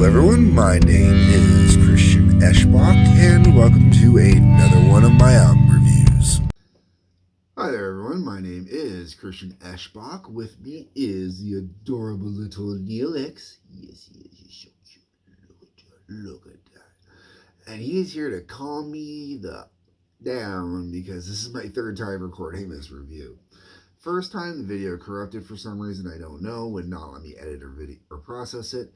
Hello everyone, my name is Christian Eschbach, and welcome to another one of my album reviews. Hi there everyone, my name is Christian Eschbach. With me is the adorable little Neil X. Yes, he's so cute. Look at that. And he is here to calm me down because this is my third time recording this review. First time the video corrupted for some reason, I don't know, would not let me edit or process it.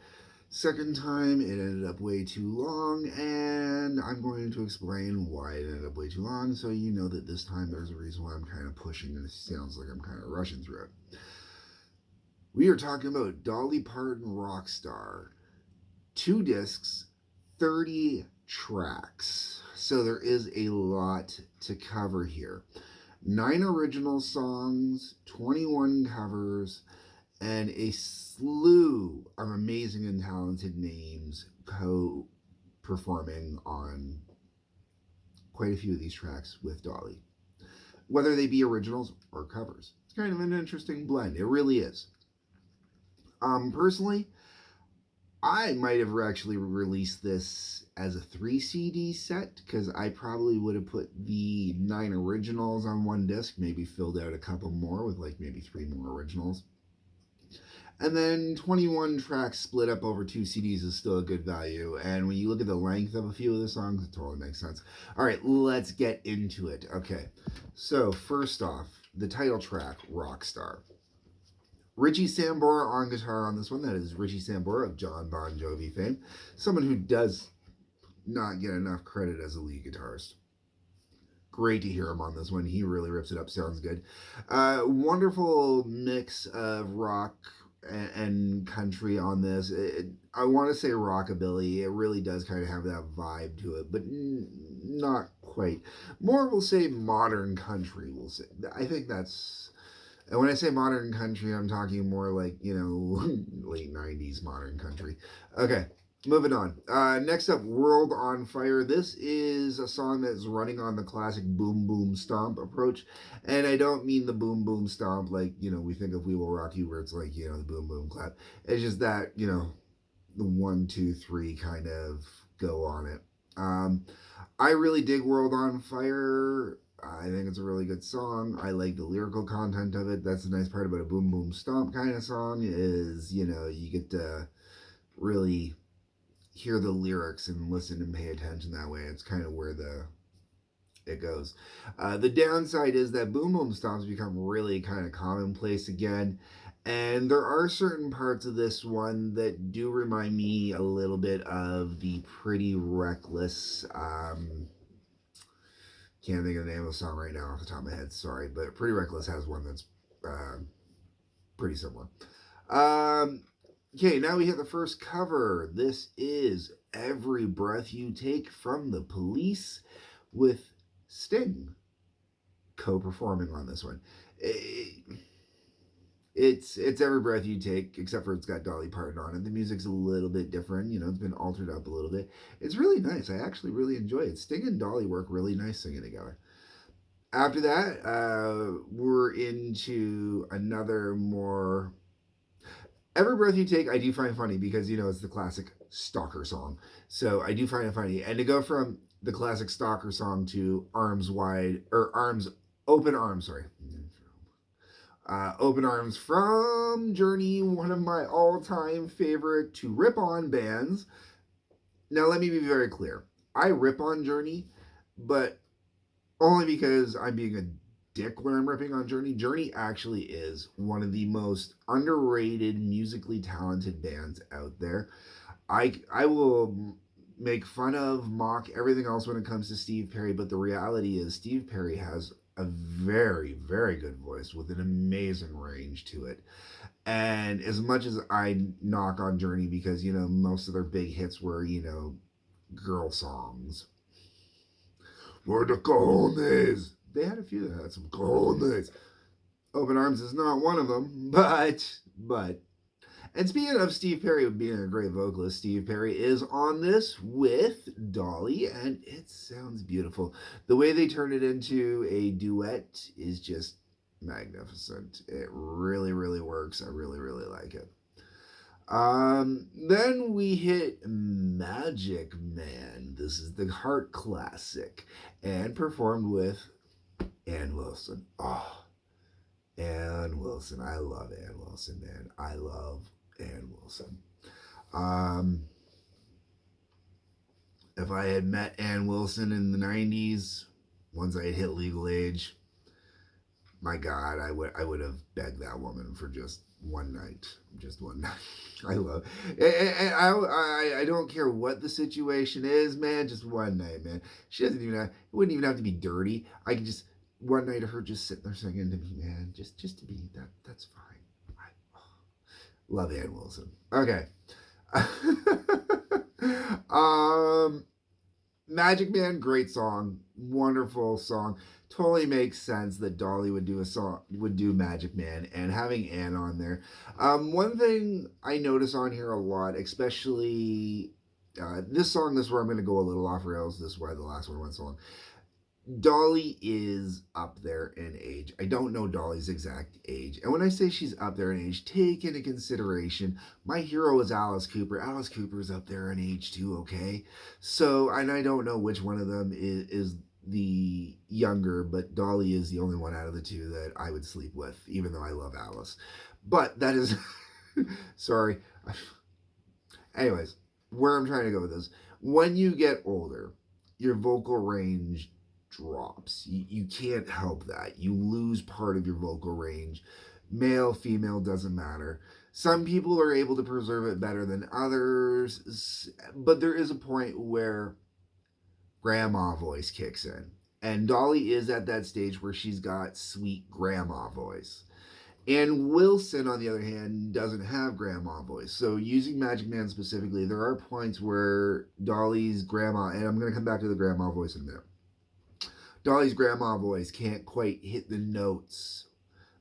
Second time, it ended up way too long, and I'm going to explain why it ended up way too long, so you know that this time there's a reason why I'm kind of pushing, and it sounds like I'm kind of rushing through it. We are talking about Dolly Parton Rockstar. 2 discs, 30 tracks. So there is a lot to cover here. 9 original songs, 21 covers, and a slew of amazing and talented names co-performing on quite a few of these tracks with Dolly, whether they be originals or covers. It's kind of an interesting blend. It really is. Personally, I might have actually released this as a 3 CD set because I probably would have put the 9 originals on one disc, maybe filled out a couple more with like maybe 3 more originals. And then 21 tracks split up over 2 CDs is still a good value. And when you look at the length of a few of the songs, it totally makes sense. All right, let's get into it. Okay, so first off, the title track, Rockstar. Richie Sambora on guitar on this one. That is Richie Sambora of John Bon Jovi fame. Someone who does not get enough credit as a lead guitarist. Great to hear him on this one. He really rips it up. Sounds good. Wonderful mix of rock and country on this. I want to say rockabilly. It really does kind of have that vibe to it, but not quite. More, we'll say modern country. We'll say. I think that's. And when I say modern country, I'm talking more like, late 90s modern country. Okay, moving on. Next up, World on Fire. This is a song that's running on the classic boom boom stomp approach. And I don't mean the boom boom stomp like, we think of We Will Rock You, where it's like, the boom boom clap. It's just that, the 1, 2, 3 kind of go on it. I really dig World on Fire. I think it's a really good song. I like the lyrical content of it. That's the nice part about a boom boom stomp kind of song is, you get to really hear the lyrics and listen and pay attention that way. It's kind of where it goes. The downside is that boom boom stomps become really kind of commonplace again. And there are certain parts of this one that do remind me a little bit of the Pretty Reckless, can't think of the name of the song right now off the top of my head, sorry, but Pretty Reckless has one that's pretty similar. Okay, now we hit the first cover. This is Every Breath You Take from the Police with Sting co-performing on this one. It's Every Breath You Take, except for it's got Dolly Parton on it. The music's a little bit different, it's been altered up a little bit. It's really nice. I actually really enjoy it. Sting and Dolly work really nice singing together. After that, we're into another more... Every Breath You Take, I do find funny because, it's the classic stalker song. So I do find it funny. And to go from the classic stalker song to Open Arms, sorry. Open Arms from Journey, one of my all-time favorite to rip on bands. Now, let me be very clear. I rip on Journey, but only because I'm being a dick when I'm ripping on Journey. Journey actually is one of the most underrated, musically talented bands out there. I will make fun of, mock everything else when it comes to Steve Perry, but the reality is Steve Perry has a very, very good voice with an amazing range to it. And as much as I knock on Journey because, most of their big hits were, girl songs. Where the cojones? They had a few that had some cojones. Open Arms is not one of them, but. And speaking of Steve Perry being a great vocalist, Steve Perry is on this with Dolly, and it sounds beautiful. The way they turn it into a duet is just magnificent. It really, really works. I really, really like it. Then we hit Magic Man. This is the Heart classic and performed with Ann Wilson. Oh, Ann Wilson. I love Ann Wilson, man. I love Ann Wilson. Um, if I had met Ann Wilson in the 90s, once I had hit legal age, my God, I would have begged that woman for just one night. I love, and I don't care what the situation is, man. Just one night, man. She doesn't even have, it wouldn't even have to be dirty. I could just one night of her just sitting there singing to me, man. Just to be that. That's fine. Love Ann Wilson. Okay. um, Magic Man, great song, wonderful song. Totally makes sense that Dolly would do a song, would do Magic Man, and having Anne on there. One thing I notice on here a lot, especially this song, this is where I'm going to go a little off rails. This is why the last one went so long. Dolly is up there in age. I don't know Dolly's exact age. And when I say she's up there in age, take into consideration my hero is Alice Cooper. Alice Cooper's up there in age too, okay? So, and I don't know which one of them is the younger, but Dolly is the only one out of the two that I would sleep with, even though I love Alice. But that is, sorry. Anyways, where I'm trying to go with this. When you get older, your vocal range drops. You can't help that. You lose part of your vocal range. Male, female, doesn't matter. Some people are able to preserve it better than others, but there is a point where grandma voice kicks in. And Dolly is at that stage where she's got sweet grandma voice. And Wilson, on the other hand, doesn't have grandma voice. So, using Magic Man specifically, there are points where Dolly's grandma, and I'm going to come back to the grandma voice in a minute. Dolly's grandma voice can't quite hit the notes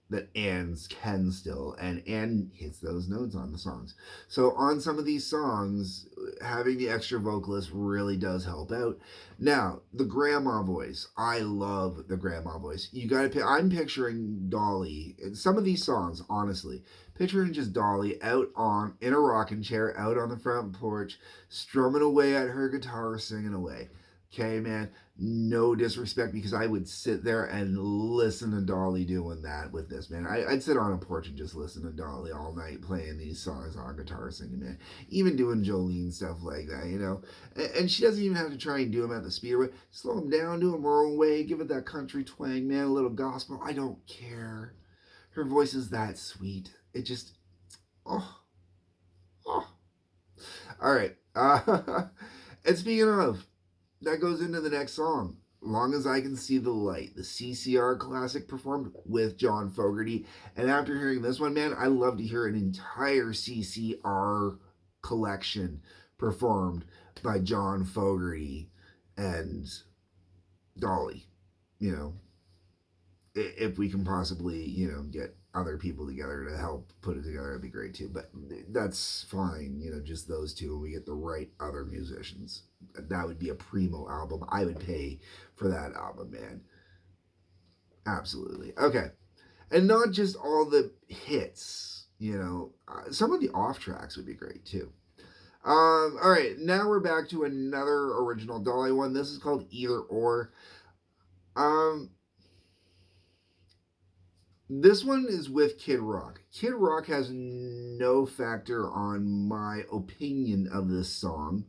that Anne's can still, and Anne hits those notes on the songs. So on some of these songs, having the extra vocalist really does help out. Now, the grandma voice, I love the grandma voice. You gotta, I'm picturing Dolly in some of these songs, honestly, picturing just Dolly out on in a rocking chair, out on the front porch, strumming away at her guitar, singing away. Okay, man, no disrespect, because I would sit there and listen to Dolly doing that with this, man. I'd sit on a porch and just listen to Dolly all night playing these songs on guitar, singing, man. Even doing Jolene stuff like that, you know. And she doesn't even have to try and do them at the speed way. Slow them down, do them her own way, give it that country twang, man, a little gospel. I don't care. Her voice is that sweet. It just, oh, oh. All right. And speaking of, that goes into the next song. Long as I Can See the Light, the CCR classic performed with John Fogerty. And after hearing this one, man, I love to hear an entire CCR collection performed by John Fogerty and Dolly. You know, if we can possibly, you know, get other people together to help put it together, that'd be great too. But that's fine, you know, just those two, and we get the right other musicians. That would be a primo album. I would pay for that album, man. Absolutely. Okay. And not just all the hits, you know, some of the off tracks would be great too. All right, now we're back to another original Dolly one. This is called Either Or. Um, This one is with Kid Rock. Kid Rock has no factor on my opinion of this song.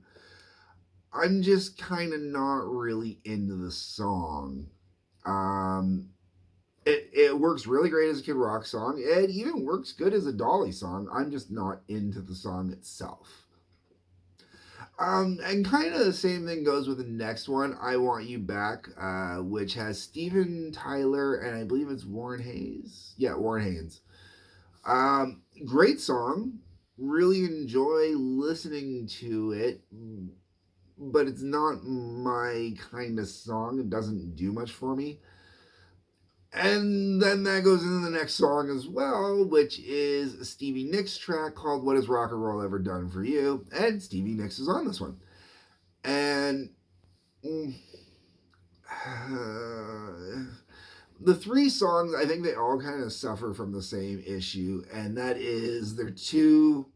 I'm just kind of not really into the song. Um, it works really great as a Kid Rock song. It even works good as a Dolly song. I'm just not into the song itself. And kind of the same thing goes with the next one, I Want You Back, which has Steven Tyler and I believe it's Warren Hayes. Yeah, Warren Hayes. Great song. Really enjoy listening to it, but it's not my kind of song. It doesn't do much for me. And then that goes into the next song as well, which is a Stevie Nicks track called What Has Rock and Roll Ever Done For You? And Stevie Nicks is on this one. And the three songs, I think they all kind of suffer from the same issue, and that is they're too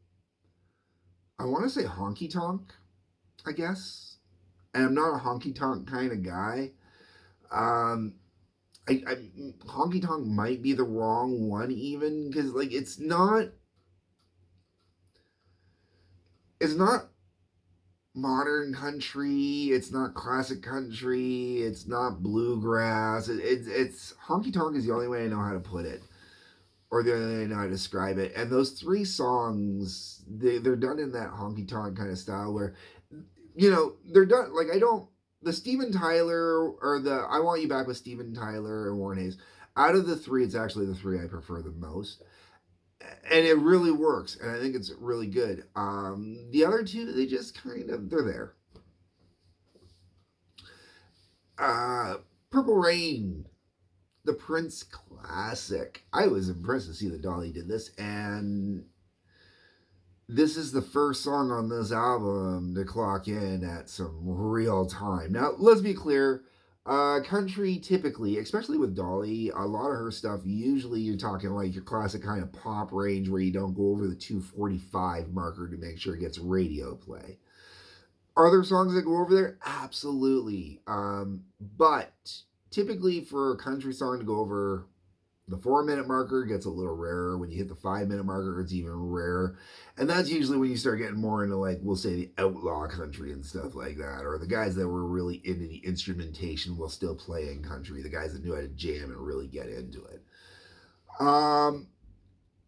I want to say honky tonk, I guess. And I'm not a honky tonk kind of guy. Um, I honky tonk might be the wrong one even because like it's not modern country, it's not classic country, it's not bluegrass. It's honky tonk is the only way I know how to put it, or the only way I know how to describe it. And those three songs, they're done in that honky tonk kind of style where, they're done. Like I don't the Steven Tyler or the I Want You Back with Steven Tyler and Warren Hayes. Out of the three, it's actually the three I prefer the most, and it really works, and I think it's really good. The other two, they just kind of they're there. Purple Rain, the Prince classic. I was impressed to see that Dolly did this, and this is the first song on this album to clock in at some real time. Now, let's be clear. Country typically, especially with Dolly, a lot of her stuff, usually you're talking like your classic kind of pop range where you don't go over the 245 marker to make sure it gets radio play. Are there songs that go over there? Absolutely. But typically for a country song to go over the 4 minute marker gets a little rarer. When you hit the 5 minute marker, it's even rarer. And that's usually when you start getting more into, like, we'll say the outlaw country and stuff like that, or the guys that were really into the instrumentation while still playing country, the guys that knew how to jam and really get into it.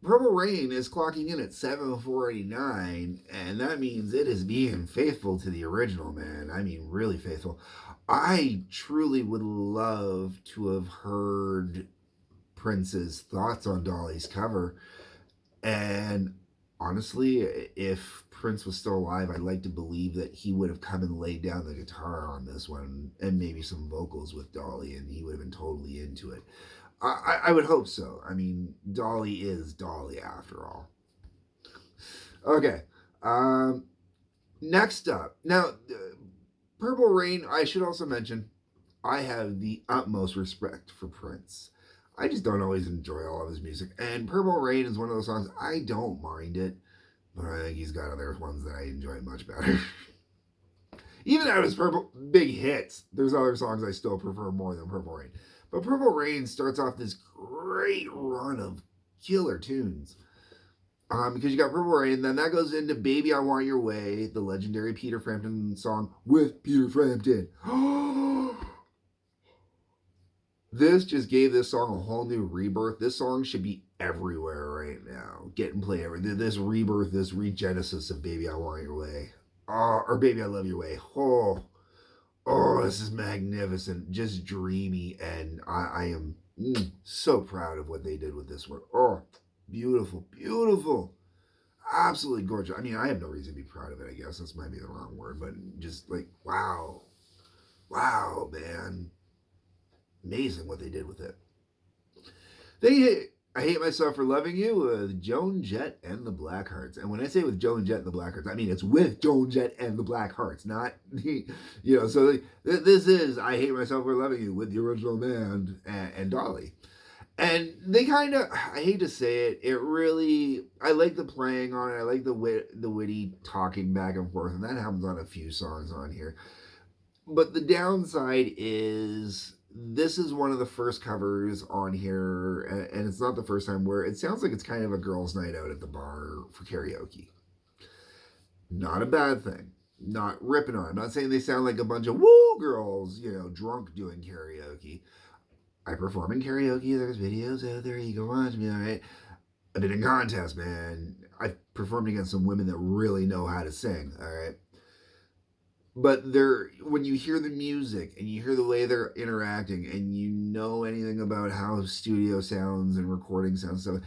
Purple Rain is clocking in at 7,489, and that means it is being faithful to the original, man. I mean, really faithful. I truly would love to have heard Prince's thoughts on Dolly's cover. And honestly, if Prince was still alive, I'd like to believe that he would have come and laid down the guitar on this one and maybe some vocals with Dolly, and he would have been totally into it. I would hope so. I mean, Dolly is Dolly after all. Okay. Next up. Now, Purple Rain, I should also mention, I have the utmost respect for Prince. I just don't always enjoy all of his music. And Purple Rain is one of those songs, I don't mind it, but I think he's got other ones that I enjoy much better. Even out of his big hits, there's other songs I still prefer more than Purple Rain. But Purple Rain starts off this great run of killer tunes. Because you got Purple Rain, and then that goes into Baby I Want Your Way, the legendary Peter Frampton song with Peter Frampton. This just gave this song a whole new rebirth. This song should be everywhere right now. Getting played everywhere. This rebirth, this regenesis of Baby I Want Your Way. Or Baby I Love Your Way. This is magnificent. Just dreamy. And I am so proud of what they did with this one. Oh, beautiful, beautiful. Absolutely gorgeous. I mean, I have no reason to be proud of it, I guess. This might be the wrong word, but just like, wow. Wow, man. Amazing what they did with it. I Hate Myself for Loving You with Joan Jett and the Blackhearts. And when I say with Joan Jett and the Blackhearts, I mean it's with Joan Jett and the Blackhearts, not, so this is I Hate Myself for Loving You with the original band and Dolly. And they kind of, I hate to say it, I like the playing on it. I like the witty talking back and forth. And that happens on a few songs on here. But the downside is this is one of the first covers on here, and it's not the first time, where it sounds like it's kind of a girls' night out at the bar for karaoke. Not a bad thing. Not ripping on. I'm not saying they sound like a bunch of woo girls, drunk doing karaoke. I perform in karaoke. There's videos out there. You can watch me, all right? I've been in contests, man. I've performed against some women that really know how to sing, all right? But when you hear the music and you hear the way they're interacting and you know anything about how studio sounds and recording sounds, so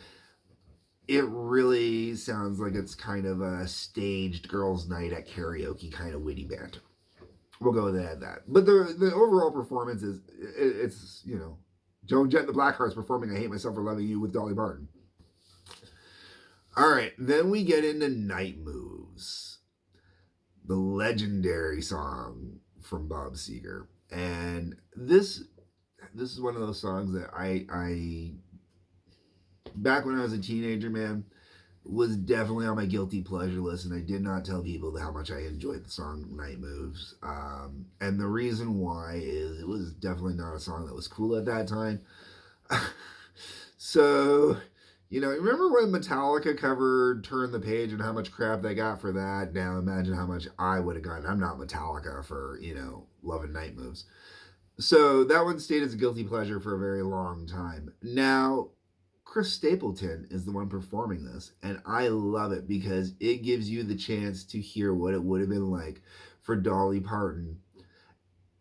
it really sounds like it's kind of a staged girls' night at karaoke kind of witty banter. We'll go with that. But the overall performance it's Joan Jett and the Blackhearts performing I Hate Myself for Loving You with Dolly Parton. All right, then we get into Night Moves, the legendary song from Bob Seger. And this is one of those songs that I back when I was a teenager, man, was definitely on my guilty pleasure list, and I did not tell people how much I enjoyed the song Night Moves. And the reason why is it was definitely not a song that was cool at that time. So, remember when Metallica covered Turn the Page and how much crap they got for that? Now imagine how much I would have gotten. I'm not Metallica for, loving Night Moves. So that one stayed as a guilty pleasure for a very long time. Now, Chris Stapleton is the one performing this, and I love it because it gives you the chance to hear what it would have been like for Dolly Parton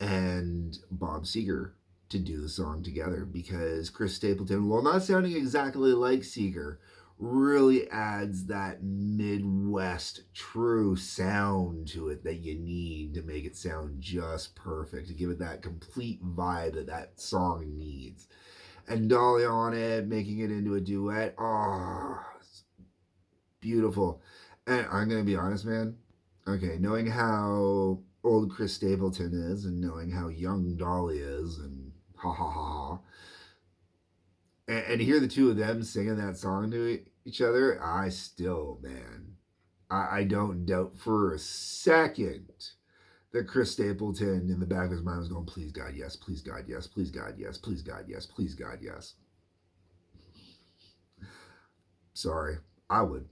and Bob Seger to do the song together, because Chris Stapleton, while not sounding exactly like Seger, really adds that Midwest true sound to it that you need to make it sound just perfect, to give it that complete vibe that song needs. And Dolly on it, making it into a duet. Oh, it's beautiful. And I'm going to be honest, man. Okay, knowing how old Chris Stapleton is and knowing how young Dolly is, and ha ha ha ha, and to hear the two of them singing that song to each other, I still, man, I don't doubt for a second that Chris Stapleton in the back of his mind was going, please God, yes, please God, yes, please God, yes, please God, yes, please God, yes. Sorry, I would.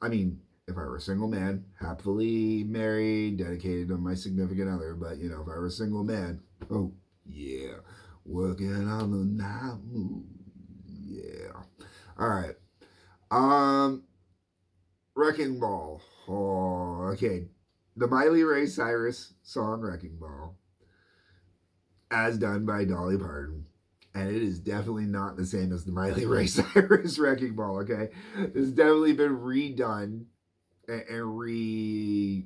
I mean, if I were a single man, happily married, dedicated to my significant other, but if I were a single man, oh yeah, working on the night move, yeah. All right. Um, Wrecking Ball. Oh, okay. The Miley Ray Cyrus song Wrecking Ball, as done by Dolly Parton. And it is definitely not the same as the Miley Ray Cyrus Wrecking Ball, okay? It's definitely been redone and re-planned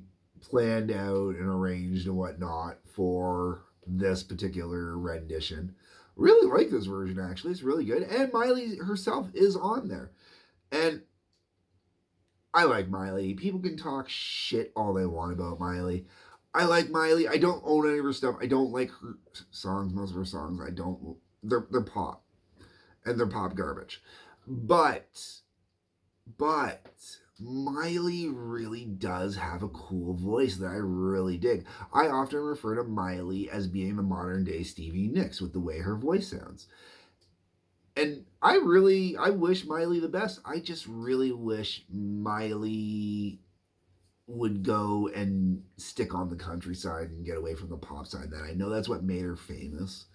out and arranged and whatnot for this particular rendition. Really like this version, actually. It's really good. And Miley herself is on there. And I like Miley. People can talk shit all they want about Miley. I like Miley. I don't own any of her stuff. I don't like her songs. Most of her songs, I don't. They're pop, and they're pop garbage. But Miley really does have a cool voice that I really dig. I often refer to Miley as being the modern day Stevie Nicks with the way her voice sounds. And I wish Miley the best. I just really wish Miley would go and stick on the countryside and get away from the pop side. That I know that's what made her famous,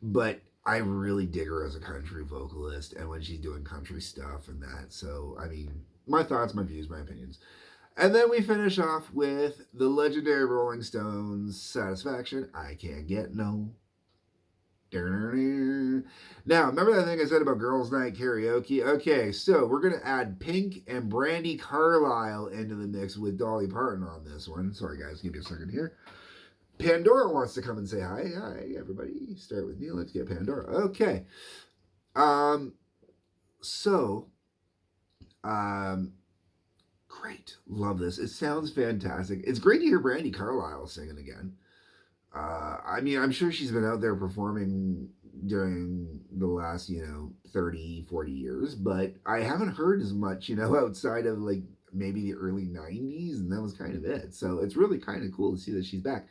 but I really dig her as a country vocalist and when she's doing country stuff and that. So, I mean, my thoughts, my views, my opinions. And then we finish off with the legendary Rolling Stones' Satisfaction. I can't get no. Now, remember that thing I said about Girls' Night Karaoke? Okay, so we're going to add Pink and Brandy Carlisle into the mix with Dolly Parton on this one. Sorry, guys, give me a second here. Pandora wants to come and say hi. Hi, everybody. Start with me. Let's get Pandora. Okay. So, great. Love this. It sounds fantastic. It's great to hear Brandy Carlisle singing again. I mean, I'm sure she's been out there performing during the last, 30, 40 years, but I haven't heard as much, outside of like maybe the early 90s, and that was kind of it. So it's really kind of cool to see that she's back.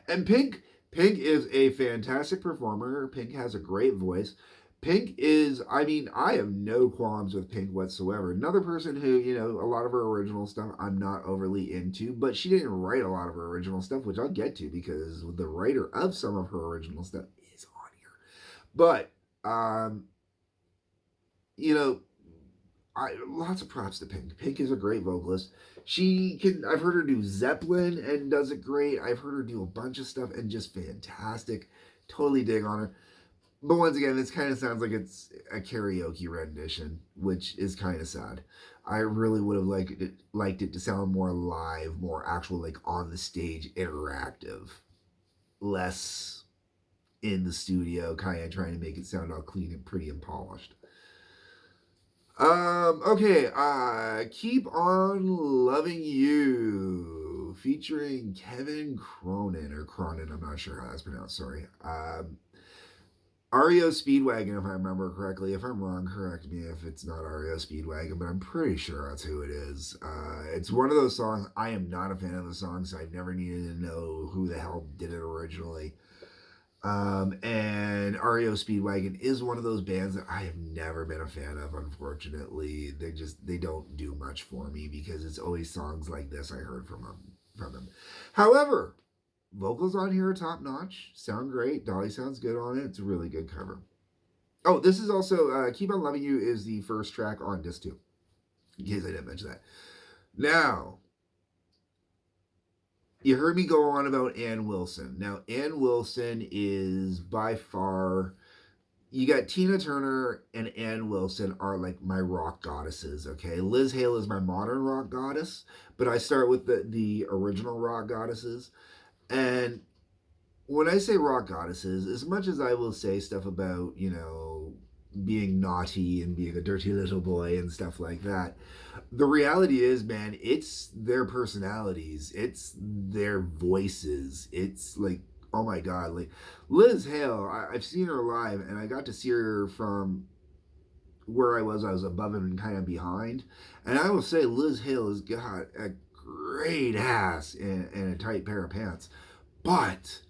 And Pink is a fantastic performer. Pink has a great voice. Pink is, I mean, I have no qualms with Pink whatsoever. Another person who, a lot of her original stuff I'm not overly into, but she didn't write a lot of her original stuff, which I'll get to because the writer of some of her original stuff is on here. But, lots of props to Pink. Pink is a great vocalist. I've heard her do Zeppelin and does it great. I've heard her do a bunch of stuff and just fantastic. Totally dig on her. But once again, this kind of sounds like it's a karaoke rendition, which is kind of sad. I really would have liked it to sound more live, more actual, like on the stage, interactive, less in the studio, kind of trying to make it sound all clean and pretty and polished. Okay, Keep On Loving You, featuring Kevin Cronin, I'm not sure how that's pronounced, sorry. REO Speedwagon, if I remember correctly. If I'm wrong, correct me if it's not REO Speedwagon, but I'm pretty sure that's who it is. It's one of those songs. I am not a fan of the song, so I've never needed to know who the hell did it originally. And REO Speedwagon is one of those bands that I have never been a fan of, unfortunately. They don't do much for me because it's always songs like this I heard from them. However, vocals on here are top notch, sound great. Dolly sounds good on it. It's a really good cover. Oh, this is also Keep on Loving You is the first track on disc 2, in case I didn't mention that. Now, you heard me go on about Ann Wilson. Now, Ann Wilson is by far, you got Tina Turner and Ann Wilson are like my rock goddesses, okay? Liz Hale is my modern rock goddess, but I start with the original rock goddesses. And when I say rock goddesses, as much as I will say stuff about, being naughty and being a dirty little boy and stuff like that, the reality is, man, it's their personalities, it's their voices. It's like, oh my God, like Liz Hale, I've seen her live and I got to see her from where I was above and kind of behind. And I will say Liz Hale has got a great ass and a tight pair of pants. But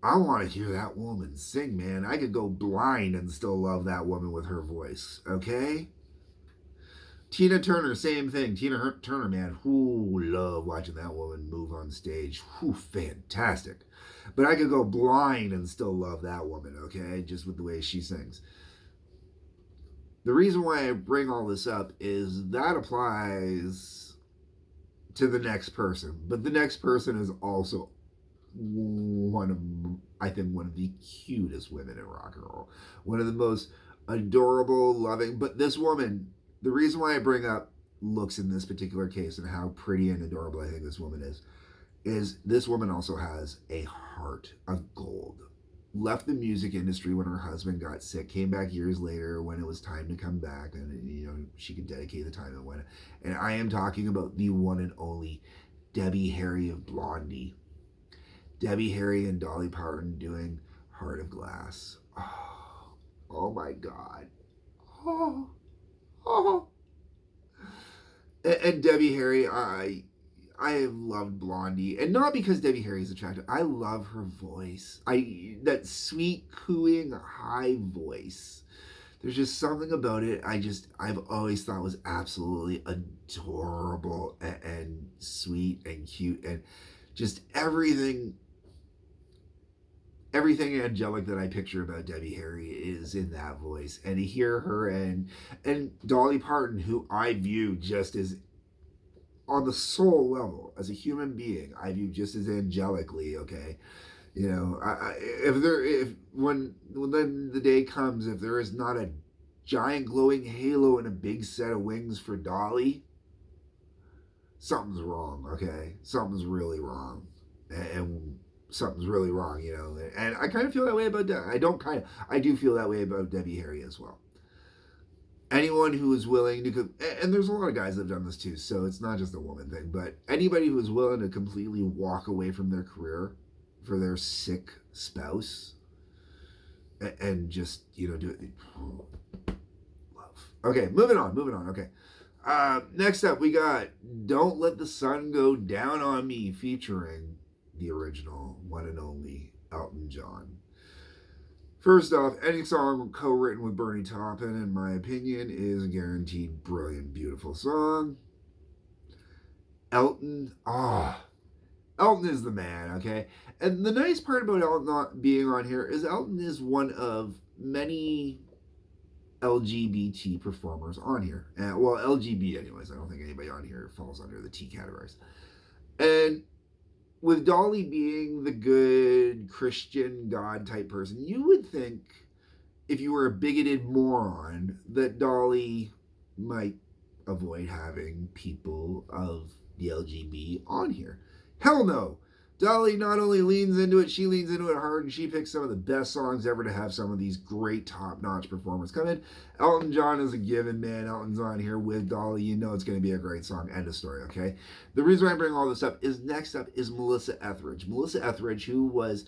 I want to hear that woman sing, man. I could go blind and still love that woman with her voice, okay? Tina Turner, same thing. Tina Turner, man, who love watching that woman move on stage. Who fantastic. But I could go blind and still love that woman, okay? Just with the way she sings. The reason why I bring all this up is that applies to the next person. But the next person is also one of the cutest women in rock and roll. One of the most adorable, loving. But this woman, the reason why I bring up looks in this particular case and how pretty and adorable I think this woman is this woman also has a heart of gold. Left the music industry when her husband got sick, came back years later when it was time to come back, and she could dedicate the time and when. And I am talking about the one and only Debbie Harry of Blondie. Debbie Harry and Dolly Parton doing Heart of Glass. Oh my God. Oh. And Debbie Harry, I have loved Blondie, and not because Debbie Harry is attractive. I love her voice. That sweet cooing high voice. There's just something about it I've always thought was absolutely adorable and sweet and cute, and just everything angelic that I picture about Debbie Harry is in that voice. And to hear her and Dolly Parton, who I view just as, on the soul level, as a human being, I view just as angelically, okay? When the day comes, if there is not a giant glowing halo and a big set of wings for Dolly, something's wrong, okay? Something's really wrong. And something's really wrong, And I kind of feel that way about I do feel that way about Debbie Harry as well. Anyone who is willing to, and there's a lot of guys that have done this too, so it's not just a woman thing, but anybody who is willing to completely walk away from their career for their sick spouse and just, do it. Love. Okay, moving on. Okay. Next up, we got Don't Let the Sun Go Down on Me featuring the original one and only Elton John. First off, any song co-written with Bernie Taupin, in my opinion, is a guaranteed brilliant, beautiful song. Elton is the man, okay? And the nice part about Elton not being on here is Elton is one of many LGBT performers on here. Well, LGB anyways. I don't think anybody on here falls under the T categories. And with Dolly being the good Christian God type person, you would think, if you were a bigoted moron, that Dolly might avoid having people of the LGB on here. Hell no. Dolly not only leans into it, she leans into it hard, and she picks some of the best songs ever to have some of these great top-notch performers come in. Elton John is a given, man. Elton's on here with Dolly. You know it's going to be a great song. End of story, okay? The reason why I bring all this up is next up is Melissa Etheridge. Melissa Etheridge, who was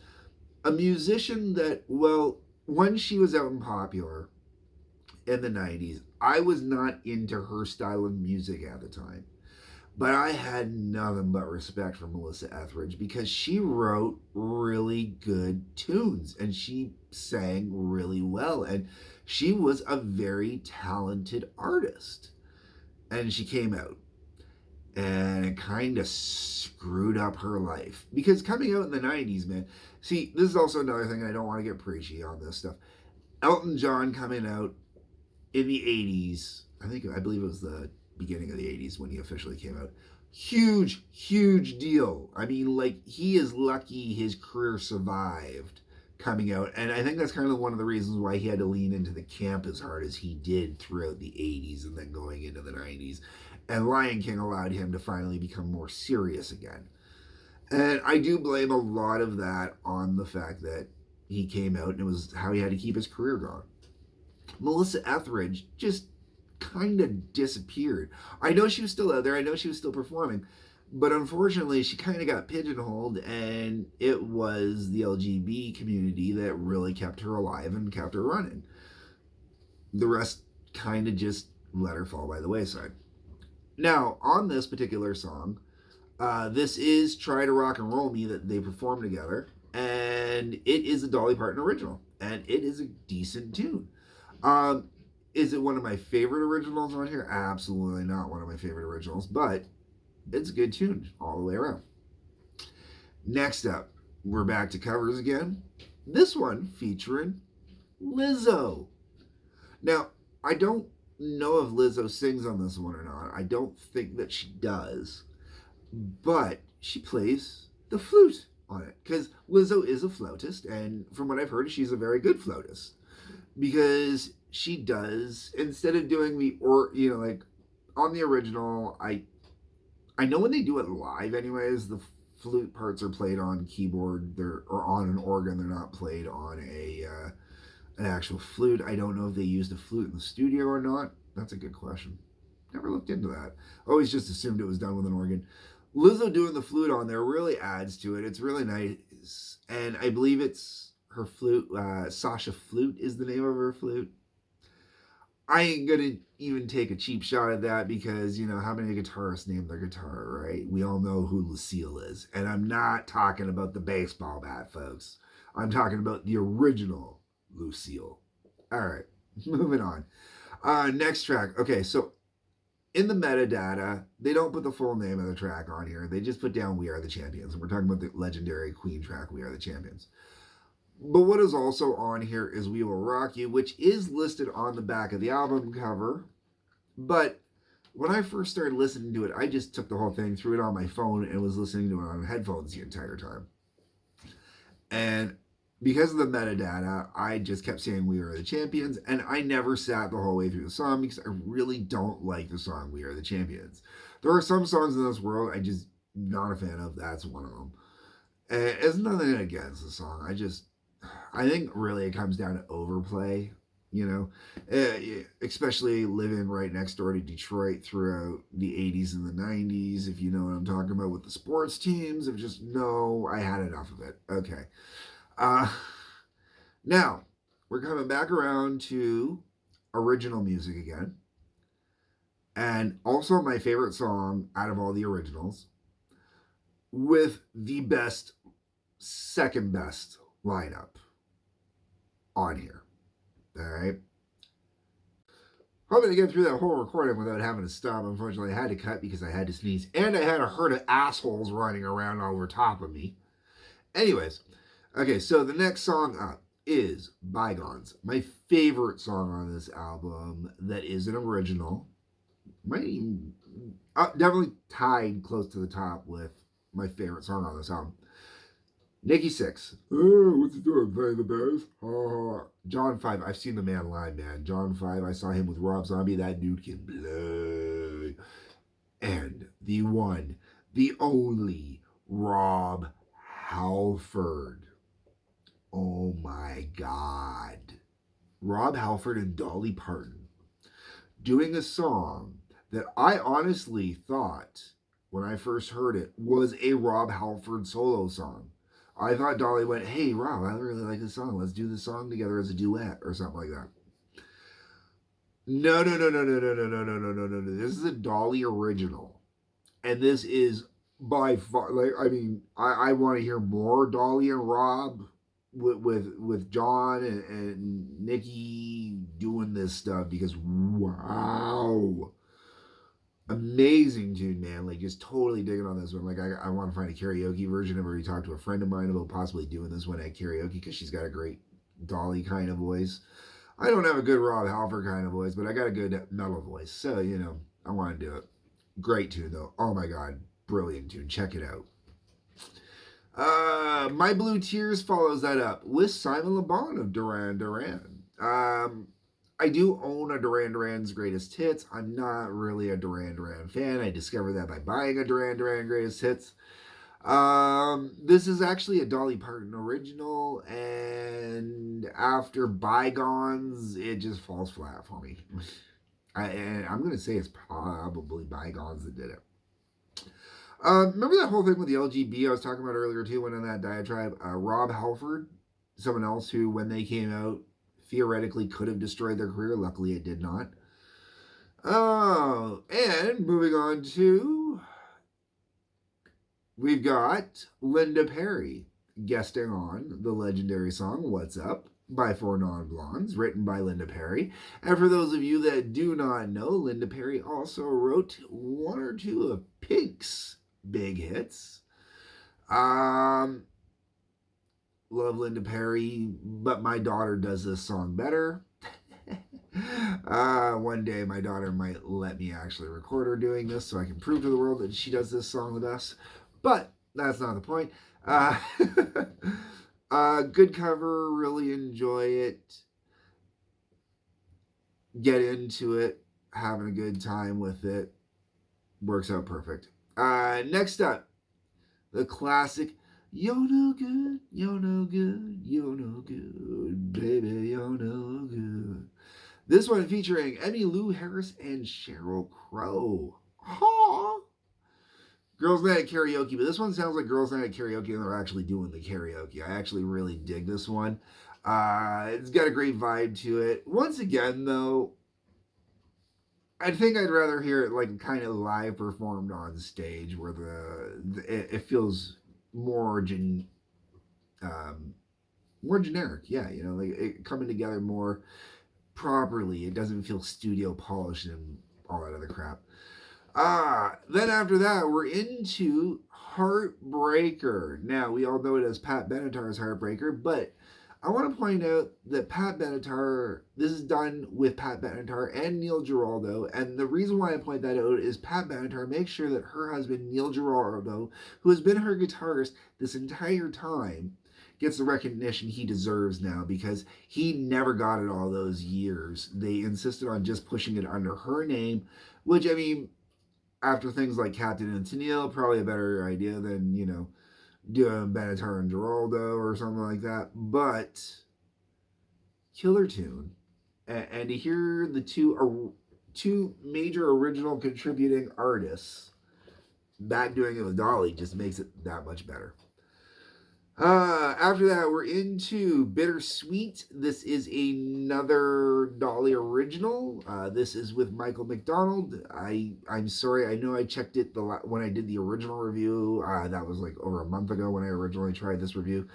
a musician that, well, when she was out and popular in the 90s, I was not into her style of music at the time. But I had nothing but respect for Melissa Etheridge because she wrote really good tunes and she sang really well. And she was a very talented artist. And she came out and it kind of screwed up her life. Because coming out in the 90s, man, see, this is also another thing. I don't want to get preachy on this stuff. Elton John coming out in the 80s, I believe it was the beginning of the 80s when he officially came out. Huge, huge deal. I mean, like, he is lucky his career survived coming out. And I think that's kind of one of the reasons why he had to lean into the camp as hard as he did throughout the 80s and then going into the 90s. And Lion King allowed him to finally become more serious again. And I do blame a lot of that on the fact that he came out and it was how he had to keep his career going. Melissa Etheridge just kind of disappeared. I know she was still out there. I know she was still performing. But unfortunately, she kind of got pigeonholed, and it was the LGBT community that really kept her alive and kept her running. The rest kind of just let her fall by the wayside. Now, on this particular song, this is Try to Rock and Roll Me that they performed together, and it is a Dolly Parton original, and it is a decent tune. Is it one of my favorite originals on here? Absolutely not one of my favorite originals, but it's a good tune all the way around. Next up, we're back to covers again. This one featuring Lizzo. Now, I don't know if Lizzo sings on this one or not. I don't think that she does, but she plays the flute on it because Lizzo is a flautist, and from what I've heard, she's a very good flautist because she does, instead of doing the like on the original, I know when they do it live anyways, the flute parts are played on keyboard or on an organ. They're not played on an actual flute. I don't know if they used a flute in the studio or not. That's a good question. Never looked into that. Always just assumed it was done with an organ. Lizzo doing the flute on there really adds to it. It's really nice. And I believe it's her flute. Sasha Flute is the name of her flute. I ain't gonna even take a cheap shot at that because, how many guitarists name their guitar, right? We all know who Lucille is. And I'm not talking about the baseball bat, folks. I'm talking about the original Lucille. All right, moving on. Next track. Okay, so in the metadata, they don't put the full name of the track on here. They just put down We Are the Champions. And we're talking about the legendary Queen track, We Are the Champions. But what is also on here is We Will Rock You, which is listed on the back of the album cover. But when I first started listening to it, I just took the whole thing, threw it on my phone, and was listening to it on headphones the entire time. And because of the metadata, I just kept saying We Are the Champions, and I never sat the whole way through the song because I really don't like the song We Are the Champions. There are some songs in this world I just not a fan of. That's one of them. And it's nothing against the song. I think really it comes down to overplay, especially living right next door to Detroit throughout the 80s and the 90s, if you know what I'm talking about with the sports teams. I had enough of it. Okay. Now, we're coming back around to original music again. And also my favorite song out of all the originals with the second best lineup on here. All right. Hoping to get through that whole recording without having to stop. Unfortunately, I had to cut because I had to sneeze and I had a herd of assholes running around over top of me. Anyways, okay, so the next song up is Bygones. My favorite song on this album that is an original. Might even definitely tied close to the top with my favorite song on this album. Nikki Sixx. Oh, what's he doing? Playing the bass? John 5. I've seen the man live, man. John 5. I saw him with Rob Zombie. That dude can play. And the one, the only Rob Halford. Oh my God. Rob Halford and Dolly Parton doing a song that I honestly thought when I first heard it was a Rob Halford solo song. I thought Dolly went, "Hey Rob, I really like this song. Let's do this song together as a duet or something like that." No, no, no, no, no, no, no, no, no, no, no, no, no. This is a Dolly original, and this is by far like I want to hear more Dolly and Rob with John and Nikki doing this stuff because wow, amazing tune, man. Like just totally digging on this one. Like I want to find a karaoke version. I've already talked to a friend of mine about possibly doing this one at karaoke because she's got a great Dolly kind of voice. I don't have a good Rob Halford kind of voice, but I got a good metal voice. So, I want to do it. Great tune, though. Oh my God. Brilliant tune. Check it out. My Blue Tears follows that up with Simon Le Bon of Duran Duran. I do own a Duran Duran's Greatest Hits. I'm not really a Duran Duran fan. I discovered that by buying a Duran Duran Greatest Hits. This is actually a Dolly Parton original, and after Bygones, it just falls flat for me. And I'm gonna say it's probably Bygones that did it. Remember that whole thing with the LGB I was talking about earlier too, when in that diatribe, Rob Halford, someone else who, when they came out, theoretically could have destroyed their career. Luckily, it did not. Oh, and moving on to, we've got Linda Perry guesting on the legendary song What's Up by Four Non Blondes, written by Linda Perry. And for those of you that do not know, Linda Perry also wrote one or two of Pink's big hits. Love Linda Perry, but my daughter does this song better. One day my daughter might let me actually record her doing this so I can prove to the world that she does this song the best. But that's not the point. Good cover, really enjoy it. Get into it, having a good time with it. Works out perfect. Next up, the classic You're No Good, You're No Good, You're No Good, Baby, You're No Good. This one featuring Emmylou Harris and Sheryl Crow. Aww. Girls Night at Karaoke, but this one sounds like Girls Night at Karaoke and they're actually doing the karaoke. I actually really dig this one. It's got a great vibe to it. Once again, though, I think I'd rather hear it like kind of live performed on stage, where it feels more more generic. Yeah, like it coming together more properly. It doesn't feel studio polished and all that other crap. Then after that, we're into Heartbreaker. Now, we all know it as Pat Benatar's Heartbreaker, but I want to point out that Pat Benatar, this is done with Pat Benatar and Neil Giraldo, and the reason why I point that out is Pat Benatar makes sure that her husband, Neil Giraldo, who has been her guitarist this entire time, gets the recognition he deserves now, because he never got it all those years. They insisted on just pushing it under her name, which, I mean, after things like Captain and Tennille, probably a better idea than, doing Benatar and Giraldo or something like that. But killer tune. And to hear the two major original contributing artists back doing it with Dolly just makes it that much better. After that, we're into Bittersweet. This is another Dolly original. This is with Michael McDonald. I'm sorry, I know I checked it when I did the original review. That was like over a month ago when I originally tried this review.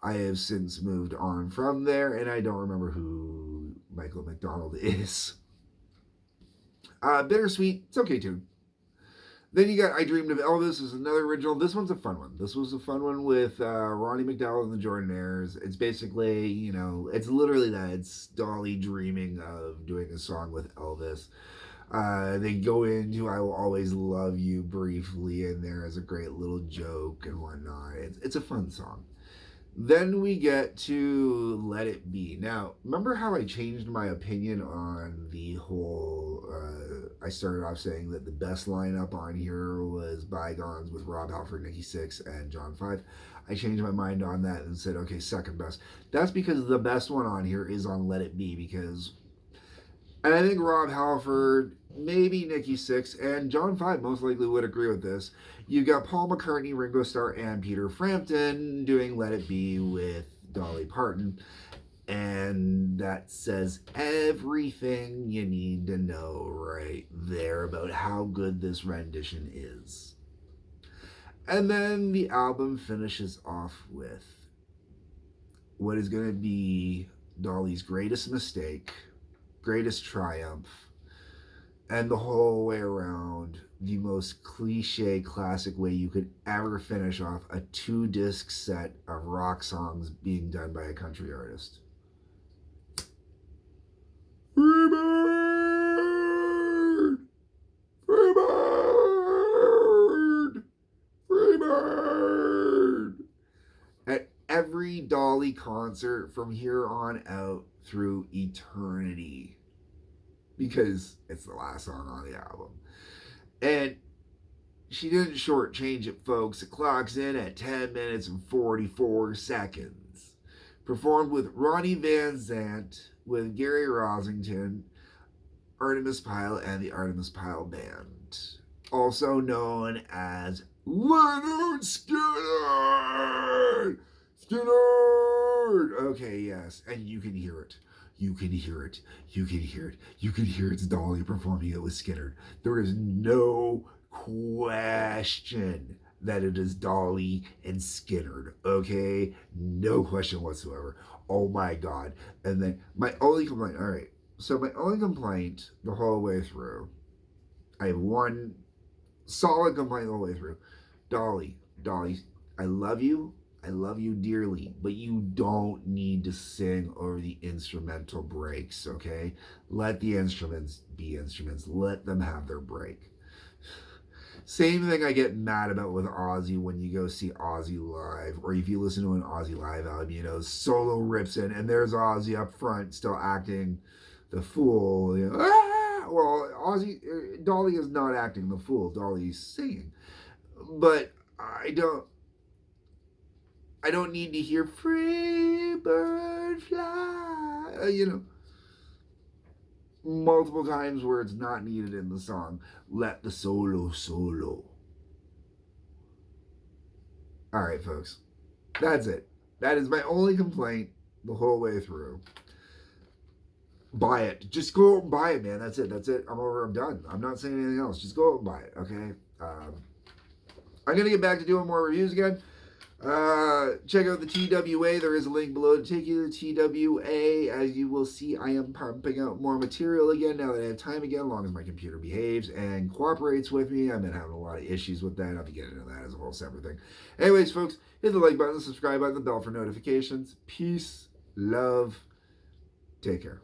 I have since moved on from there, and I don't remember who Michael McDonald is. Bittersweet, it's okay too. Then you got I Dreamed of Elvis, is another original. This one's a fun one. This was a fun one with Ronnie McDowell and the Jordanaires. It's basically, it's literally that. It's Dolly dreaming of doing a song with Elvis. They go into I Will Always Love You briefly in there as a great little joke and whatnot. It's a fun song. Then we get to Let It Be. Now, remember how I changed my opinion on the whole, I started off saying that the best lineup on here was Bygones with Rob Halford, Nikki Sixx, and John Five. I changed my mind on that and said, okay, second best. That's because the best one on here is on Let It Be, because And I think Rob Halford, maybe Nikki Sixx, and John Five most likely would agree with this. You got Paul McCartney, Ringo Starr, and Peter Frampton doing Let It Be with Dolly Parton. And that says everything you need to know right there about how good this rendition is. And then the album finishes off with what is going to be Dolly's greatest mistake, greatest triumph, and the whole way around the most cliche classic way you could ever finish off a 2-disc set of rock songs being done by a country artist. Freebird! Freebird! Freebird! At every Dolly concert from here on out through eternity. Because it's the last song on the album. And she didn't shortchange it, folks. It clocks in at 10 minutes and 44 seconds. Performed with Ronnie Van Zant, with Gary Rosington, Artemis Pyle, and the Artemis Pyle Band. Also known as Leonard Skinner! Skinner! Okay, yes, and you can hear it. You can hear it. You can hear it. You can hear it's Dolly performing it with Skinner. There is no question that it is Dolly and Skinner, okay? No question whatsoever. Oh my God. And then my only complaint, all right, so my only complaint the whole way through, I have one solid complaint the whole way through. Dolly, I love you dearly, but you don't need to sing over the instrumental breaks, okay? Let the instruments be instruments. Let them have their break. Same thing I get mad about with Ozzy when you go see Ozzy live, or if you listen to an Ozzy live album, you know, solo rips in, and there's Ozzy up front still acting the fool. You know, well, Dolly is not acting the fool. Dolly's singing. But I don't need to hear "Free Bird Fly," you know, multiple times where it's not needed in the song. Let the solo. All right, folks. That's it. That is my only complaint the whole way through. Buy it. Just go out and buy it, man. That's it. I'm over. I'm done. I'm not saying anything else. Just go out and buy it, okay? I'm going to get back to doing more reviews again. Check out the TWA. There is a link below to take you to the TWA. As you will see, I am pumping out more material again now that I have time again, as long as my computer behaves and cooperates with me. I've been having a lot of issues with that. I'll be getting into that as a whole separate thing. Anyways, folks, hit the like button, the subscribe button, the bell for notifications. Peace, love, take care.